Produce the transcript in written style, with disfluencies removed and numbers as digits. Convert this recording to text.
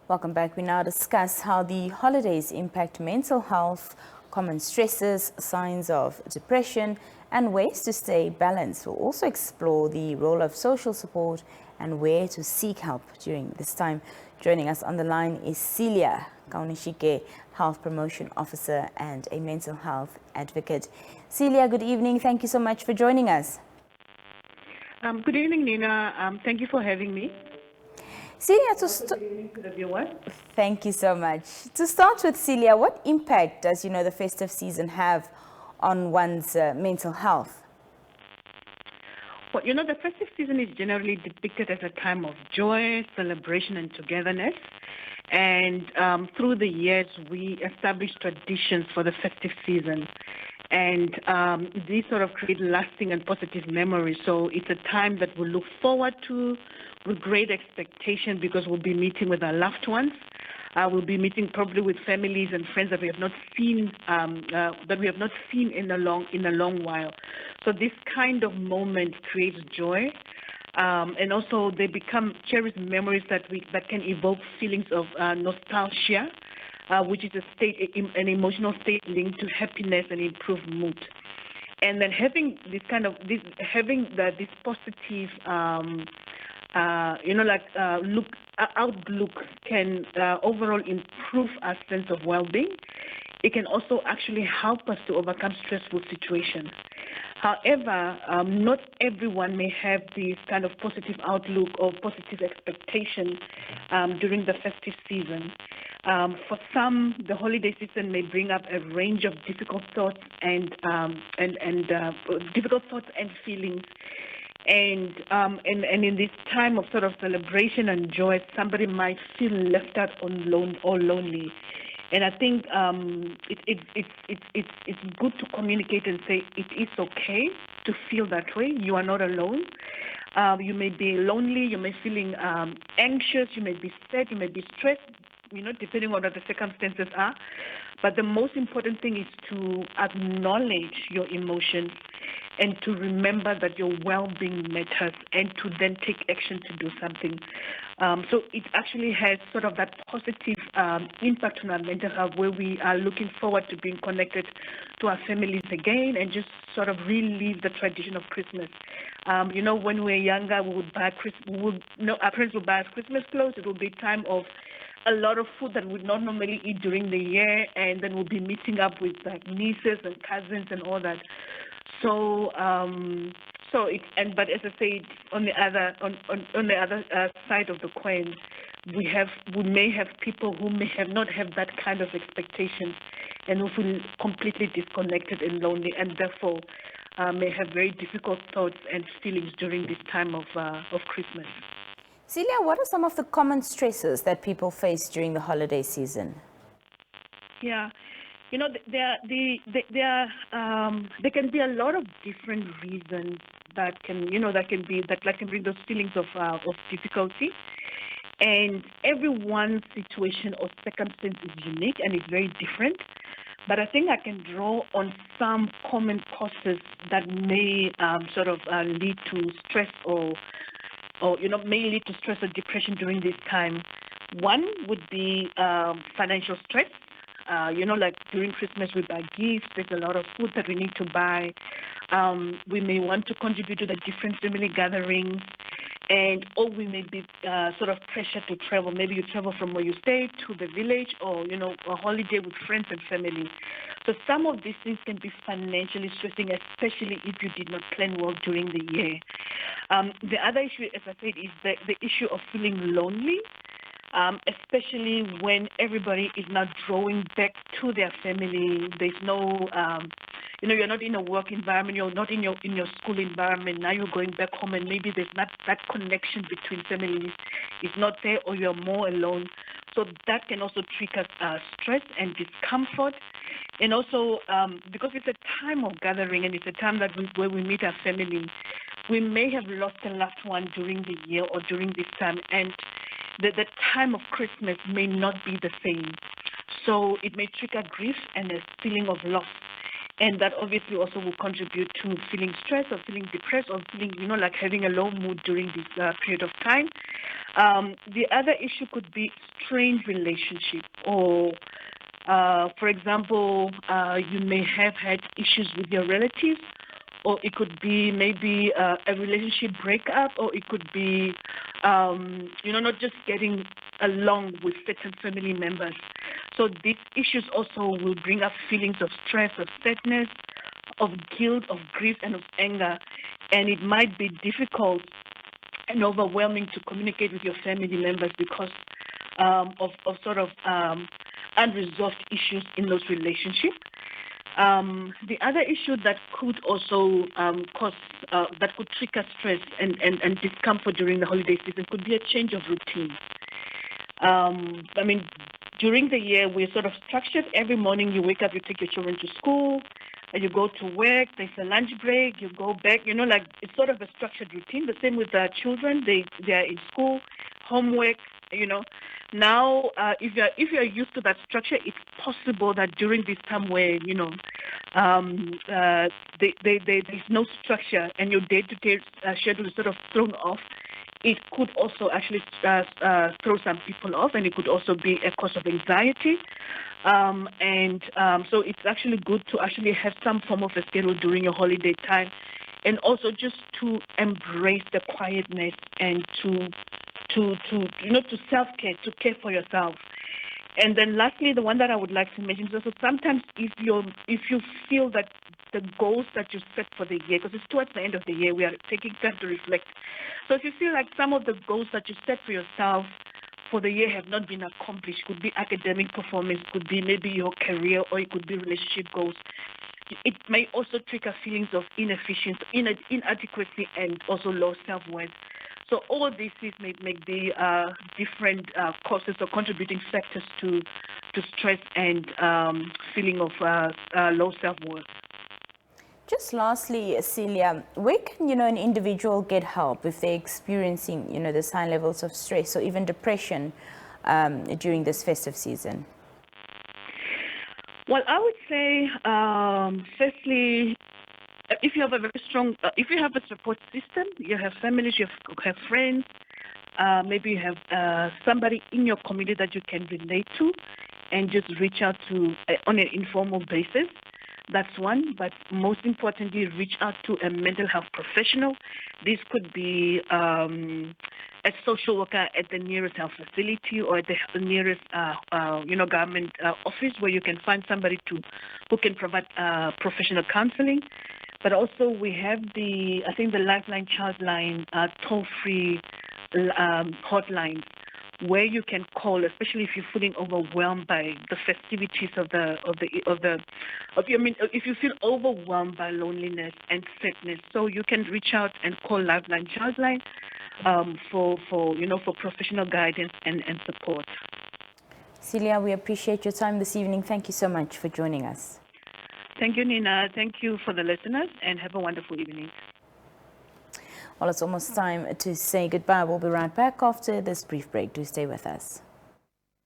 Welcome back. We now discuss how the holidays impact mental health, common stresses, signs of depression, and ways to stay balanced. We'll also explore the role of social support and where to seek help during this time. Joining us on the line is Celia Kaunatjike, Health Promotion Officer and a mental health advocate. Celia, good evening. Thank you so much for joining us. Good evening, Nina. Thank you for having me. Celia, Good evening to the viewers. Thank you so much. To start with, Celia, what impact does the festive season have on one's mental health? Well, the festive season is generally depicted as a time of joy, celebration, and togetherness. And through the years, we establish traditions for the festive season. And these sort of create lasting and positive memories. So it's a time that we look forward to with great expectation because we'll be meeting with our loved ones. We'll be meeting probably with families and friends that we have not seen in a long while. So this kind of moment creates joy. And also they become cherished memories that can evoke feelings of nostalgia, which is an emotional state linked to happiness and improved mood. And then having this positive outlook can overall improve our sense of well-being. It can also actually help us to overcome stressful situations. However, not everyone may have this kind of positive outlook or positive expectation during the festive season. For some, the holiday season may bring up a range of difficult thoughts and feelings. And in this time of sort of celebration and joy, somebody might feel left out or lonely. And I think it's good to communicate and say it is okay to feel that way. You are not alone. You may be lonely. You may be feeling anxious. You may be sad. You may be stressed. Depending on what the circumstances are. But the most important thing is to acknowledge your emotions and to remember that your well-being matters and to then take action to do something. So it actually has sort of that positive impact on our mental health where we are looking forward to being connected to our families again and just sort of relive the tradition of Christmas. When we were younger, we would buy our parents would buy us Christmas clothes. It would be time of a lot of food that we would not normally eat during the year, and then we'll be meeting up with nieces and cousins and all that. So, but as I said, on the other side of the coin, we may have people who may not have that kind of expectation, and who feel completely disconnected and lonely, and therefore may have very difficult thoughts and feelings during this time of Christmas. Celia, what are some of the common stresses that people face during the holiday season? Yeah, there can be a lot of different reasons that can bring those feelings of difficulty, and everyone's situation or circumstance is unique and is very different. But I think I can draw on some common causes that may lead to stress or may lead to stress or depression during this time. One would be financial stress. Like during Christmas we buy gifts, there's a lot of food that we need to buy. We may want to contribute to the different family gatherings, or we may be sort of pressured to travel. Maybe you travel from where you stay to the village, or a holiday with friends and family. So some of these things can be financially stressing, especially if you did not plan well during the year. The other issue, as I said, is the issue of feeling lonely, especially when everybody is now drawing back to their family. There's no, you're not in a work environment, you're not in your school environment. Now you're going back home, and maybe there's not that connection between families. It's not there, or you're more alone. So that can also trigger stress and discomfort. And also, because it's a time of gathering and it's a time where we meet our family, we may have lost a loved one during the year or during this time, and the time of Christmas may not be the same. So it may trigger grief and a feeling of loss. And that obviously also will contribute to feeling stressed or feeling depressed or feeling, like having a low mood during this period of time. The other issue could be strained relationship, or for example, you may have had issues with your relatives, or it could be maybe a relationship breakup, or it could be, not just getting along with certain family members. So these issues also will bring up feelings of stress, of sadness, of guilt, of grief, and of anger. And it might be difficult and overwhelming to communicate with your family members because of sort of unresolved issues in those relationships. The other issue that could also that could trigger stress and discomfort during the holiday season could be a change of routine. During the year, we're sort of structured. Every morning you wake up, you take your children to school, you go to work, there's a lunch break, you go back, it's sort of a structured routine. The same with the children, they are in school, homework, Now, if you're used to that structure, it's possible that during this time where, there's no structure and your day-to-day schedule is sort of thrown off, it could also actually throw some people off, and it could also be a cause of anxiety. So it's actually good to actually have some form of a schedule during your holiday time, and also just to embrace the quietness and to self-care, to care for yourself. And then lastly, the one that I would like to mention is also sometimes if you feel that the goals that you set for the year, because it's towards the end of the year, we are taking time to reflect. So if you feel like some of the goals that you set for yourself for the year have not been accomplished, could be academic performance, could be maybe your career, or it could be relationship goals, it may also trigger feelings of inefficiency, inadequacy, and also low self-worth. So all these things may be different causes or contributing factors to stress and feeling of low self-worth. Just lastly, Celia, where can an individual get help if they're experiencing this high levels of stress or even depression during this festive season? Well, I would say, firstly, if you have a very strong, if you have a support system, you have families, you have friends, maybe you have somebody in your community that you can relate to, and just reach out to on an informal basis. That's one, but most importantly, reach out to a mental health professional. This could be a social worker at the nearest health facility or at the nearest, government office where you can find somebody who can provide professional counseling. But also we have the Lifeline Childline toll-free hotlines where you can call, especially if you're feeling overwhelmed by the festivities if you feel overwhelmed by loneliness and sadness. So you can reach out and call Lifeline Childline for professional guidance and support. Celia, we appreciate your time this evening. Thank you so much for joining us. Thank you, Nina. Thank you for the listeners, and have a wonderful evening. Well, it's almost time to say goodbye. We'll be right back after this brief break. Do stay with us.